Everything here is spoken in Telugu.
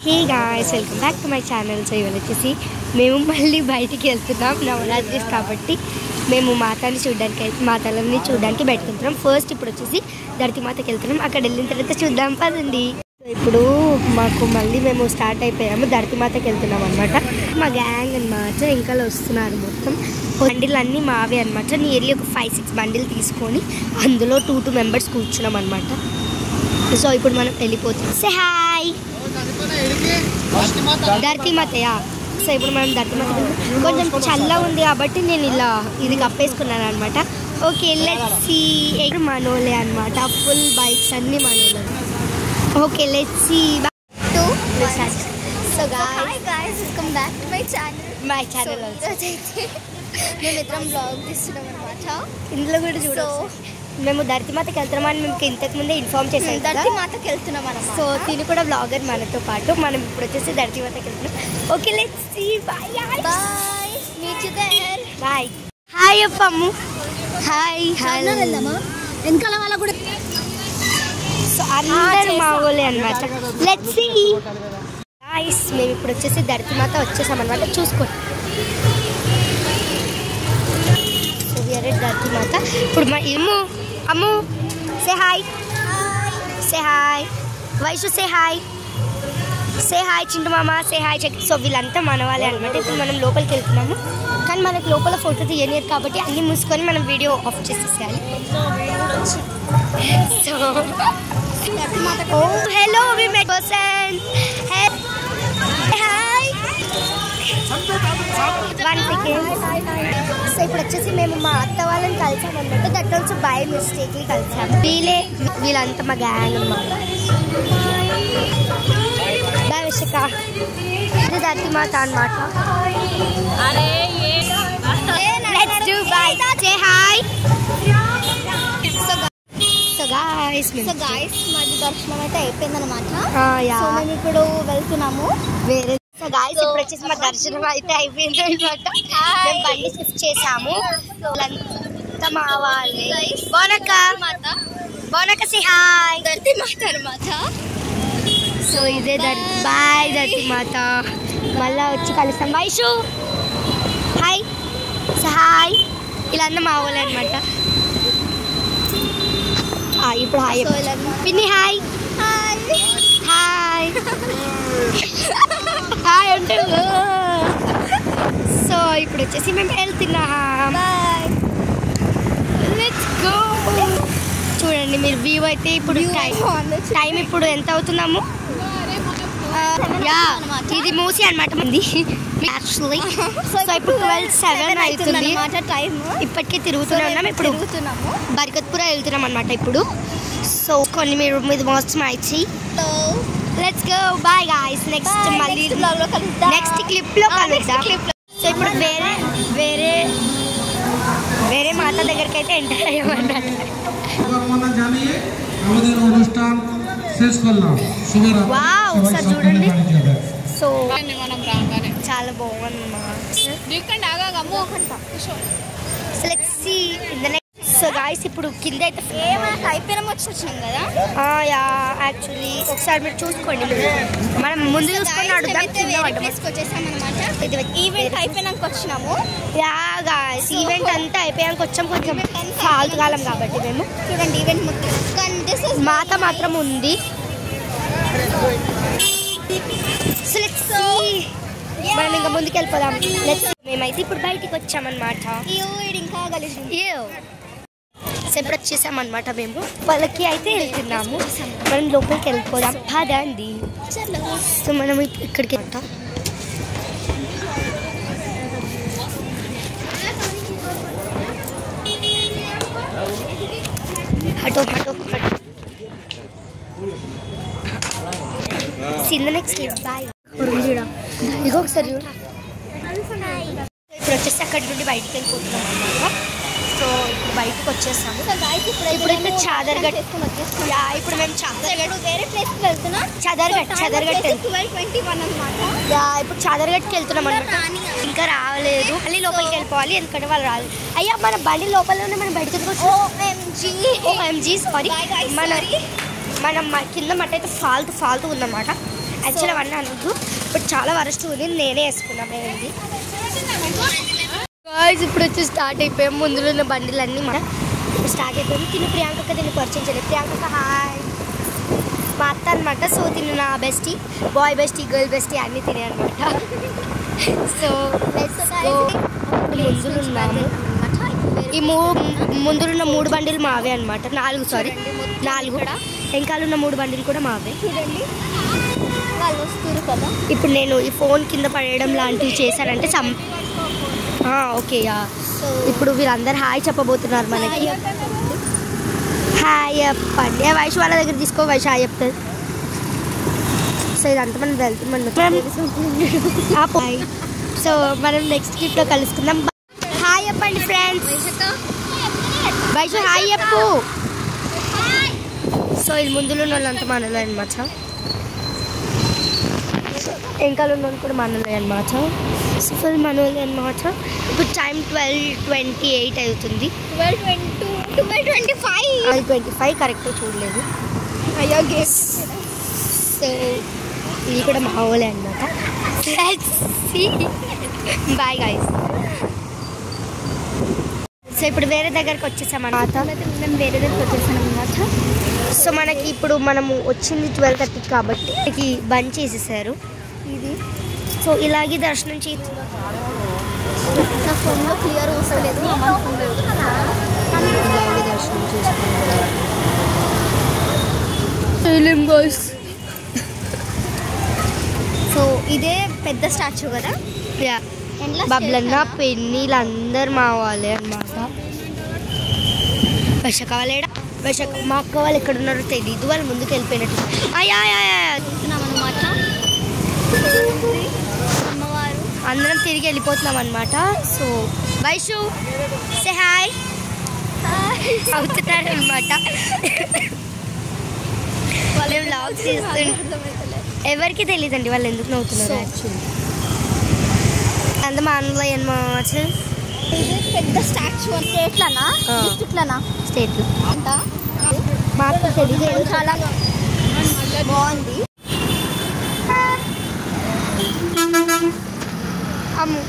Hey guys, welcome back to my channel. So ఇవాళ వచ్చేసి మేము మళ్ళీ బయటికి వెళ్తున్నాం. నవరాత్రిస్ కాబట్టి మేము మాతల్ని చూడడానికి బయటకు వెళ్తున్నాం. ఫస్ట్ ఇప్పుడు వచ్చేసి ధరతిమాతకి వెళ్తున్నాం. అక్కడ వెళ్ళిన తర్వాత చూద్దాం పదండి. ఇప్పుడు మేము స్టార్ట్ అయిపోయాము. ధరతిమాతకి వెళ్తున్నాం అనమాట. మా గ్యాంగ్ అనమాట ఇంకా వస్తున్నారు. మొత్తం బండిలు అన్నీ మావే అనమాట. నియర్లీ ఒక 5-6 బండిలు తీసుకొని అందులో 2 మెంబర్స్ కూర్చున్నాం అనమాట. సో ఇప్పుడు మనం వెళ్ళిపోతున్నాం. Say hi ధరతిమాతయా. సో ఇప్పుడు మనం ధరతిమాత కొంచెం చల్లగా ఉంది కాబట్టి నేను ఇది కప్పేసుకున్నాను అనమాట. Okay let's see. మనోలే అనమాట. ఫుల్ బైక్స్ అన్నీ మనోలే. Okay let's see. So guys, welcome back to my channel. మేము ఇద్దరం బ్లాగ్ తీస్తున్నాం అనమాట. ఇందులో కూడా చూడవచ్చు. మేము ధరతిమాతకి వెళ్తున్నామని మేము ఇంతకు ముందే ఇన్ఫార్మ్ చేసాం. ధరతిమాతకి వెళ్తున్నాం అన్నమాట. సో తిని కూడా బ్లాగర్ మనతో పాటు. మనం ఇప్పుడు వచ్చేసి ధరతిమాతకి వెళ్తున్నాం. Okay let's see. Bye meet you there. Bye. Hi Appammu. Hi. Hello వెళ్దామా? వెనకాల వాళ్ళ కూడా. సో అందరూ మా వాళ్ళే అనమాట. Let's see guys. మేము ఇప్పుడు వచ్చేసి ధరతిమాత వచ్చేసామన్నమాట. చూసుకోండి. So we are at Dharatimata. ఇప్పుడు మా Ammu say hi. Say hi Vaishu. Say hi. Say hi Chintu మామ. Say hi check. సో వీళ్ళంతా మన వాళ్ళే అనమాట. ఇప్పుడు మనం లోపలికి వెళ్తున్నాము. కానీ మనకి లోపల ఫోటో తీయలేదు కాబట్టి అన్నీ మూసుకొని మనం వీడియో ఆఫ్ చేసేసేయాలి. So oh hello we met person. Hi 1 second. So ఇప్పుడు వచ్చేసి మేము మా అత్త వాళ్ళని కలిసామన్నమాట. దట్ ఆల్సో బై మిస్టేక్లీ కలిసాము. వీళ్ళంతా మా గ్యాంగ్ అన్నమాట. బాయ్ విషక. ఇది ధరతిమాత అన్నమాట. Let's do bye. Say hi. So guys మాది దర్శనం అయితే అయిపోయిందన్నమాట. సో మేము ఇప్పుడు వెళ్తున్నాము వేరే. సో గాయ్స్ ఇప్పుడు వచ్చేసి మా దర్శనం అయితే అయిపోయింది అనమాట. మేము బండి షిఫ్ట్ చేసాము. అంతా మా వాళ్ళే. బోనక సే హాయ్. ధరతిమాత అన్నమాట. సో ఇదే బాయ్ ధరతిమాత. మళ్ళా వచ్చి కలుస్తాం. వైషు హాయ్. So hi. ఇలా అందరూ మా వాళ్ళే అనమాట. ఇప్పుడు హాయ్ పిన్ని. హాయ్ హాయ్ హాయ్ అంటే. సో ఇప్పుడు వచ్చేసి మేము వెళ్తున్నాం. Let's go. చూడండి మీరు వ్యూ అయితే. ఇప్పుడు టైం ఇప్పుడు ఎంత అవుతున్నాము? ఇది మూసి అనమాట యాక్చువల్లీ. సో ఇప్పుడు 12:07 అవుతుంది. ఇప్పటికే తిరుగుతూనే ఉన్నాం. ఇప్పుడు బర్కత్పుర వెళ్తున్నాం అనమాట. ఇప్పుడు సో కొన్ని మీరు మీద మోసం ఇచ్చి let's go. Bye guys. Next మళ్ళీ నెక్స్ట్ క్లిప్ లో కలుద్దాం. సో ఇప్పుడు వేరే మాత దగ్గరికి అయితే ఎంటర్ అయ్యామన్నమాట. వావ్ సార్ చూడండి. సో చాలా బాగుంది. సో గాయ్స్ ఇప్పుడు కింద అయితే అయిపోయినా వచ్చినాం కదా. యాక్చువల్లీ ఒకసారి మీరు చూసుకోండి. మనం ముందు చూసుకొని అడుగుదాం. ఈవెంట్ అయిపోయినాక వచ్చినాము. గాయ్స్ ఈవెంట్ అంతా అయిపోయాక వచ్చాం. కొంచెం ఫాల్తు కాలం కాబట్టి మేము. చూడండి ఈవెంట్ మొత్తం మాత మాత్రం ఉంది. మనం ఇంకా ముందుకు వెళ్ళిపోదాం. మేమైతే ఇప్పుడు బయటికి వచ్చామన్నమాట. ఇంకా ఇప్పుడు వచ్చేసామన్నమాట. మేము వాళ్ళకి అయితే వెళ్తున్నాము. మనం లోపలికి వెళ్ళిపోదాం పదండి. సో మనం ఇక్కడికి వెళ్తాం. హటో seen the next clip. Bye. ఇగో ఒకసారి చూడ. ఇప్పుడు వచ్చేసి అక్కడి నుండి బయటికి వెళ్ళిపోతున్నాం అన్నమాట. సో ఇప్పుడు బయటకు వచ్చేసాము. ఇప్పుడైతే చాదర్గట్. ఇప్పుడు మేము వేరే ప్లేస్కి వెళ్తున్నాం. చాదర్గట్ 12:21 అనమాట. ఇప్పుడు చాదర్గట్కి వెళ్తున్నాం అనమాట. ఇంకా రాలేదు. మళ్ళీ లోపలికి వెళ్ళిపోవాలి ఎందుకంటే వాళ్ళు రాలేదు. అయ్యా మన బండి లోపలనే మనం బయటకు OMG సారీ. మనం కింద మట్ట అయితే ఫాల్తు ఉందన్నమాట. యాక్చువల్ అవన్నీ అనొద్దు, బట్ చాలా వరస్ట్ ఉంది. నేనే వేసుకున్నా మెహందీ. గాయ్స్ ఇప్పుడు వచ్చి స్టార్ట్ అయిపోయాం. ముందులో ఉన్న బండిలన్నీ మన స్టార్ట్ అయిపోయాము. తిని ప్రియాంకక్క దీన్ని పరిచయం చేయలేదు. ప్రియాంకక్క హాయ్. మా అత్త అనమాట. సో తిని నా bestie, boy bestie, girl bestie అన్నీ తినే అనమాట. సో ముందులు ఉన్నాము. ఈ ముందులున్న 3 బండిలు మావే అనమాట. 4 వెనకాలన్న 3 బండిలు కూడా మావే. చూడండి వాళ్ళు వస్తారు కదా. ఇప్పుడు నేను ఈ ఫోన్ కింద పడేయడం లాంటివి చేశానంటే ఓకే. ఇప్పుడు వీళ్ళందరూ హాయ్ చెప్పబోతున్నారు మనకి. హాయ్ చెప్పండి. వైషు వాళ్ళ దగ్గర తీసుకో, వైషు హాయ్ చెప్తుంది. సో ఇదంతా మనం వెళ్తున్నాం. సో మనం నెక్స్ట్ ట్రిప్లో కలుసుకుందాం. హాయ్ చెప్పండి ఫ్రెండ్స్. వైషు హాయ్ చెప్పు. సో ఇది ముందులో ఉన్న వాళ్ళంతా మనలో అనమాట. వెనకాల ఉన్న కూడా మనలే అనమాట. సో ఫుల్ మనలే అనమాట. ఇప్పుడు టైం 12:28 అవుతుంది. 12:25 కరెక్ట్ చూడలేదు. అయ్యో గేస్. సో ఇది కూడా మా ఊళ్ళే అనమాట. Bye guys. సో ఇప్పుడు వేరే దగ్గరికి వచ్చేసాం అన్నమాట. మేము వేరే దగ్గరికి వచ్చేసాం అనమాట. సో మనకి ఇప్పుడు మనము వచ్చింది 12:30 కాబట్టి మనకి బంద్ చేసేసారు ఇది. సో ఇలాగే దర్శనం చేసి నా ఫోన్లో క్లియర్ వస్తలేదు. ఇలాగే దర్శనం చేసుకుంటాం. సో ఇదే పెద్ద స్టాచ్యూ కదా. బబ్లన్న పెన్నీళ్ళు అందరు మా వాళ్ళే అనమాట. వర్షక వాళ్ళేడా మా అక్క వాళ్ళు ఎక్కడ ఉన్నారో తెలీదు. వాళ్ళు ముందుకు వెళ్ళిపోయినట్టు అనమాట. అమ్మవారు అందరం తిరిగి వెళ్ళిపోతున్నాం అనమాట. సో వైషు సే హాయ్ అవుతున్నారు అనమాట. మేము లాగ్స్ ఎవరికి తెలియదండి వాళ్ళు ఎందుకు నవ్వుతున్నారు. యాక్చువల్లీ అంత మా అన్నలో అనమాట. ఇది పెద్ద స్టాచ్యూ. స్టేట్లనా డిస్ట్రిక్ట్లనా? స్టేట్లో అంత మాకు తెలియదు. చాలా బాగుంది. అమ్ము